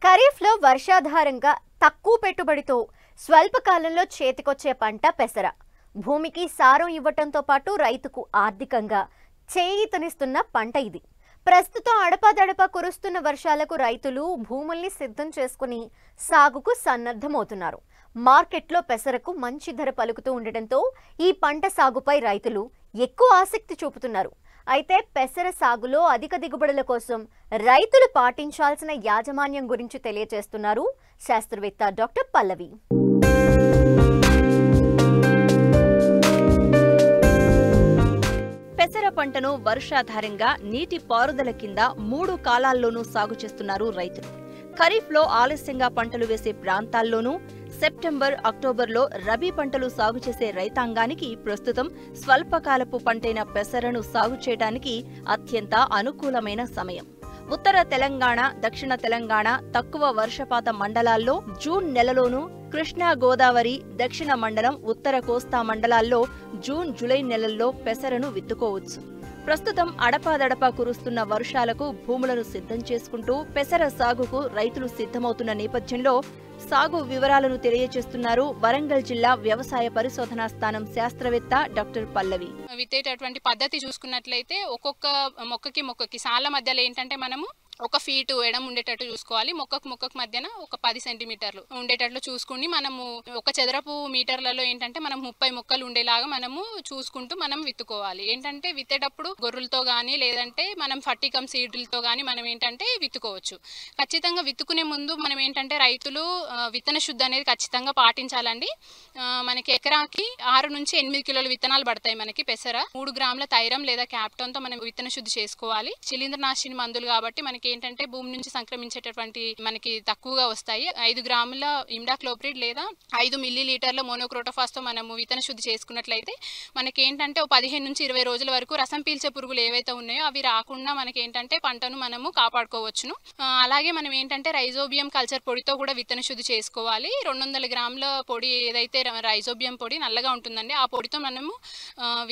ఖరీఫ్లో వర్షాధారంగా తక్కువ పెట్టుబడితో స్వల్పకాలంలో చేతికొచ్చే పంట పెసర. భూమికి సారం ఇవ్వటంతో పాటు రైతుకు ఆర్థికంగా చేయూతనిస్తున్న పంట ఇది. ప్రస్తుతం అడపాదడపా కురుస్తున్న వర్షాలకు రైతులు భూముల్ని సిద్ధం చేసుకుని సాగుకు సన్నద్ధమవుతున్నారు. మార్కెట్లో పెసరకు మంచి ధర పలుకుతూ ఉండటంతో ఈ పంట సాగుపై రైతులు ఎక్కువ ఆసక్తి చూపుతున్నారు. అయితే పెసర సాగులో అధిక దిగుబడుల కోసం రైతులు పాటించాల్సిన యాజమాన్యం గురించి తెలియజేస్తున్నారు శాస్త్రవేత్త డాక్టర్ పల్లవి. పెసర పంటను వర్షాధారంగా నీటి పారుదల కింద 3 కాలాల్లోనూ సాగు చేస్తున్నారు రైతులు. ఖరీఫ్లో ఆలస్యంగా పంటలు వేసే ప్రాంతాల్లోనూ, సెప్టెంబర్, అక్టోబర్లో రబీ పంటలు సాగు చేసే రైతాంగానికి ప్రస్తుతం స్వల్పకాలపు పంటైన పెసరను సాగు చేయడానికి అత్యంత అనుకూలమైన సమయం. ఉత్తర తెలంగాణ, దక్షిణ తెలంగాణ తక్కువ వర్షపాత మండలాల్లో జూన్ నెలలోనూ, కృష్ణా గోదావరి దక్షిణ మండలం, ఉత్తర కోస్తా మండలాల్లో జూన్, జూలై నెలల్లో పెసరను విత్తుకోవచ్చు. ప్రస్తుతం అడపాదడపా కురుస్తున్న వర్షాలకు భూములను సిద్ధం చేసుకుంటూ పెసర సాగుకు రైతులు సిద్ధమవుతున్న నేపథ్యంలో సాగు వివరాలను తెలియజేస్తున్నారు వరంగల్ జిల్లా వ్యవసాయ పరిశోధనా స్థానం శాస్త్రవేత్త డాక్టర్ పల్లవి. విత్తేటటువంటి పద్ధతి చూసుకున్నట్లయితే ఒక్కొక్క మొక్కకి సాల మధ్యలో ఏంటంటే మనము 1 ఫీటు ఎడం ఉండేటట్టు చూసుకోవాలి. మొక్కకు మధ్యన ఒక 10 సెంటీమీటర్లు ఉండేటట్లు చూసుకుని మనము ఒక చదరపు మీటర్లలో ఏంటంటే మనం 30 మొక్కలు ఉండేలాగా మనము చూసుకుంటూ మనం విత్తుకోవాలి. ఏంటంటే విత్తేటప్పుడు గొర్రెలతో కానీ లేదంటే మనం ఫర్టికమ్ సీడ్లతో కానీ మనం ఏంటంటే విత్తుకోవచ్చు. ఖచ్చితంగా విత్తుకునే ముందు మనం ఏంటంటే రైతులు విత్తన శుద్ధి అనేది ఖచ్చితంగా పాటించాలండి. మనకి ఎకరాకి 6 నుంచి 8 కిలోల విత్తనాలు పడతాయి. మనకి పెసర 3 గ్రాముల థైరమ్ లేదా క్యాప్టోన్తో మనం విత్తన శుద్ధి చేసుకోవాలి. శిలీంద్రనాశిని మందులు కాబట్టి మనకి ఏంటంటే భూమి నుంచి సంక్రమించేటటువంటి మనకి తక్కువగా వస్తాయి. 5 గ్రాముల ఇమిడాక్లోప్రిడ్ లేదా 5 మిల్లీలీటర్ల మోనోక్రోటోఫాస్ తో మనము విత్తన శుద్ధి చేసుకున్నట్లయితే మనకి ఏంటంటే 15 నుంచి 20 రోజుల వరకు రసం పీల్చే పురుగులు ఏవైతే ఉన్నాయో అవి రాకుండా మనకి ఏంటంటే పంటను మనము కాపాడుకోవచ్చును. అలాగే మనం ఏంటంటే రైజోబియం కల్చర్ పొడితో కూడా విత్తన శుద్ధి చేసుకోవాలి. 200 గ్రాముల పొడి ఏదైతే రైజోబియం పొడి నల్లగా ఉంటుందండి, ఆ పొడితో మనము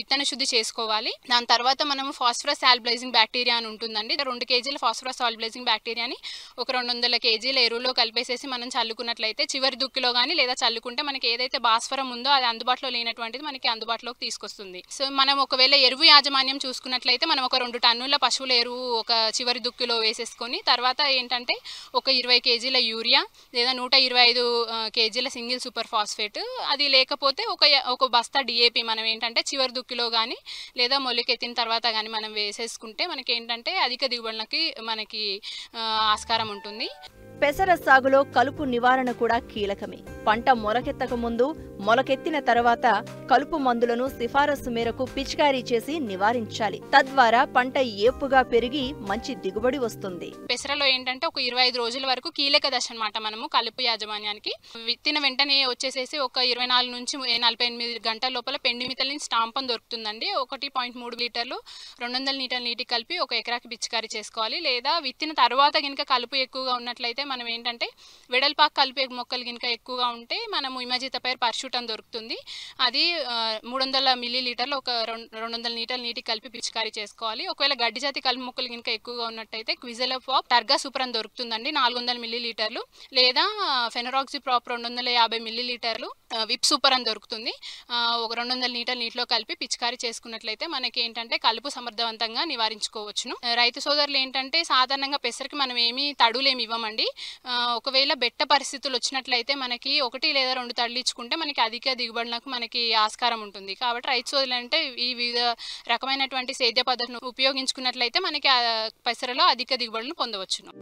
విత్తన శుద్ధి చేసుకోవాలి. దాని తర్వాత మనము ఫాస్ఫరస్ సాల్బిలైజింగ్ బ్యాక్టీరియా అని ఉంటుందండి. 2 కేజీల ఫాస్ఫరస్ సాల్బిలైజింగ్ బ్యాక్టీరియాని ఒక 200 కేజీల ఎరువులో కలిపేసేసి మనం చల్లుకున్నట్లయితే చివరి దుక్కిలో కానీ లేదా చల్లుకుంటే మనకి ఏదైతే భాస్వరం ఉందో అది అందుబాటులో లేనటువంటిది మనకి అందుబాటులోకి తీసుకొస్తుంది. సో మనం ఒకవేళ ఎరువు యాజమాన్యం చూసుకున్నట్లయితే మనం ఒక 2 టన్నుల పశువుల ఎరువు ఒక చివరి దుక్కిలో వేసేసుకొని తర్వాత ఏంటంటే ఒక 20 కేజీల యూరియా లేదా 125 కేజీల సింగిల్ సూపర్ ఫాస్ఫేట్, అది లేకపోతే ఒక బస్తా డిఏపి మనం ఏంటంటే చివరి దుక్కిలో కానీ లేదా మొలకెత్తిన తర్వాత కానీ మనం వేసేసుకుంటే మనకి ఏంటంటే అధిక దిగుబడులకి మనకి ఆస్కారం ఉంటుంది. పెసర సాగులో కలుపు నివారణ కూడా కీలకమే. పంట మొలకెత్తక ముందు, మొలకెత్తిన తర్వాత కలుపు మందులను సిఫారసు మేరకు పిచికారీ చేసి నివారించాలి. తద్వారా పంట ఏపుగా పెరిగి మంచి దిగుబడి వస్తుంది. పెసరలో ఏంటంటే ఒక 25 రోజుల వరకు కీలక దశ అన్నమాట మనము కలుపు యాజమాన్యానికి. విత్తిన వెంటనే వచ్చేసేసి ఒక 24 నుంచి 48 గంటల లోపల పెండి మిథలిన్ స్టాంపం దొరుకుతుందండి. 1.3 లీటర్లు 200 లీటర్ల నీటికి కలిపి ఒక ఎకరాకి పిచికారీ చేసుకోవాలి. లేదా విత్తిన తర్వాత కనుక కలుపు ఎక్కువగా ఉన్నట్లయితే మనం ఏంటంటే వెడల్పాకు కలిపే మొక్కలు కనుక ఎక్కువగా ఉంటే మనము ఇమజితపైర్ పర్షూట్ అని దొరుకుతుంది. అది 300 మిల్లీలీటర్లు ఒక 200 లీటర్ల నీటికి కలిపి పిచికారీ చేసుకోవాలి. ఒకవేళ గడ్డి జాతి కలుపు మొక్కలు కనుక ఎక్కువగా ఉన్నట్టయితే క్విజెలోఫాప్ టర్గా సూపర్ అని దొరుకుతుందండి, 400 మిల్లీలీటర్లు. లేదా ఫెనరాక్సిప్రాప్ 250 మిల్లీలీటర్లు, విప్ సూపర్ అని దొరుకుతుంది. ఒక 200 లీటర్ల నీటిలో కలిపి పిచికారీ చేసుకున్నట్లయితే మనకి ఏంటంటే కలుపు సమర్థవంతంగా నివారించుకోవచ్చును. రైతు సోదరులు ఏంటంటే సాధారణంగా పెసరకి మనం ఏమీ తడులేమి ఇవ్వమండి. ఒకవేళ బెట్ట పరిస్థితులు వచ్చినట్లయితే మనకి 1 లేదా 2 తడులు ఇచ్చుకుంటే మనకి అధిక దిగుబడులకు మనకి ఆస్కారం ఉంటుంది. కాబట్టి రైతు సోదరులు అంటే ఈ వివిధ రకమైనటువంటి సేద్య పద్ధతులను ఉపయోగించుకున్నట్లయితే మనకి పెసరలో అధిక దిగుబడులను పొందవచ్చును.